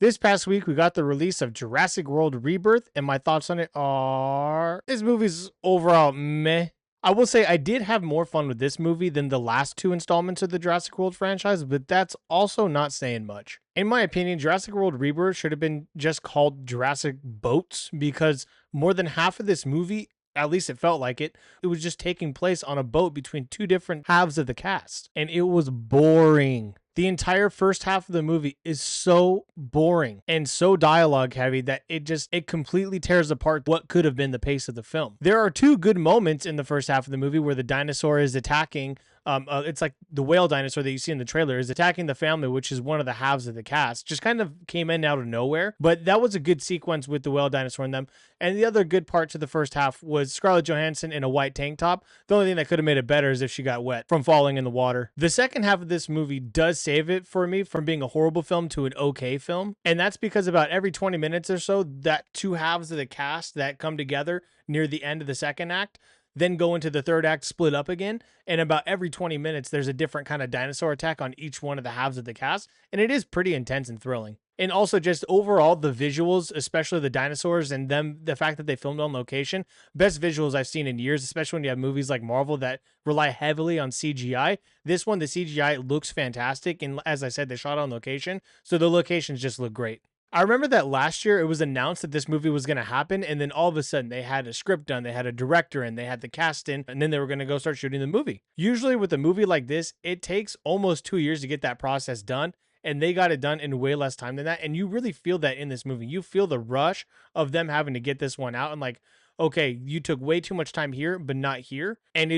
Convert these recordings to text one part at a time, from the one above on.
This past week, we got the release of Jurassic World Rebirth, and my thoughts on it are this movie's overall meh. I will say I did have more fun with this movie than the last two installments of the Jurassic World franchise, but that's also not saying much. In my opinion, Jurassic World Rebirth should have been just called Jurassic Boats because more than half of this movie, at least it felt like it was just taking place on a boat between two different halves of the cast, and it was boring. The entire first half of the movie is so boring and so dialogue heavy that it completely tears apart what could have been the pace of the film. There are two good moments in the first half of the movie where the dinosaur is attacking. It's like the whale dinosaur that you see in the trailer is attacking the family, which is one of the halves of the cast. Just kind of came in out of nowhere, but that was a good sequence with the whale dinosaur in them. And the other good part to the first half was Scarlett Johansson in a white tank top. The only thing that could have made it better is if she got wet from falling in the water. The second half of this movie does save it for me from being a horrible film to an okay film. And that's because about every 20 minutes or so, that two halves of the cast that come together near the end of the second act then go into the third act, split up again. And about every 20 minutes, there's a different kind of dinosaur attack on each one of the halves of the cast. And it is pretty intense and thrilling. And also just overall, the visuals, especially the dinosaurs and the fact that they filmed on location, best visuals I've seen in years, especially when you have movies like Marvel that rely heavily on CGI. This one, the CGI looks fantastic. And as I said, they shot on location. So the locations just look great. I remember that last year it was announced that this movie was going to happen, and then all of a sudden they had a script done, they had a director in, they had the cast in, and then they were going to go start shooting the movie. Usually with a movie like this, it takes almost 2 years to get that process done, and they got it done in way less time than that, and you really feel that in this movie. You feel the rush of them having to get this one out, and like, okay, you took way too much time here, but not here. And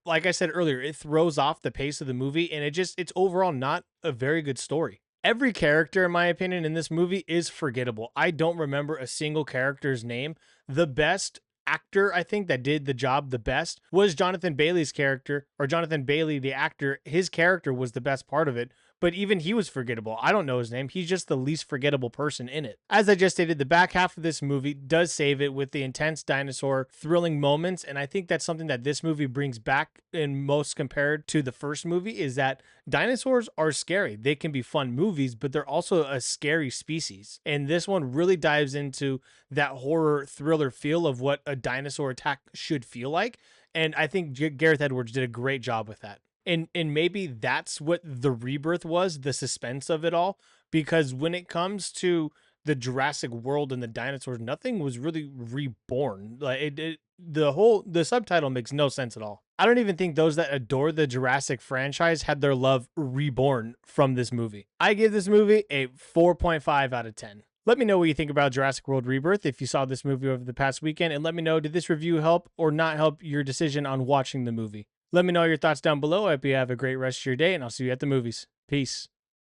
like I said earlier, it throws off the pace of the movie, and it's overall not a very good story. Every character, in my opinion, in this movie is forgettable. I don't remember a single character's name. The best actor, I think, that did the job the best was Jonathan Bailey's character, or Jonathan Bailey, the actor. His character was the best part of it, but even he was forgettable. I don't know his name. He's just the least forgettable person in it. As I just stated, the back half of this movie does save it with the intense dinosaur thrilling moments, and I think that's something that this movie brings back in most compared to the first movie, is that dinosaurs are scary. They can be fun movies, but they're also a scary species. And this one really dives into that horror thriller feel of what a dinosaur attack should feel like. And I think Gareth Edwards did a great job with that. And maybe that's what the rebirth was, the suspense of it all, because when it comes to the Jurassic World and the dinosaurs, nothing was really reborn. Like the subtitle makes no sense at all. I don't even think those that adore the Jurassic franchise had their love reborn from this movie. I give this movie a 4.5 out of 10. Let me know what you think about Jurassic World Rebirth if you saw this movie over the past weekend, and let me know, did this review help or not help your decision on watching the movie? Let me know your thoughts down below. I hope you have a great rest of your day, and I'll see you at the movies. Peace.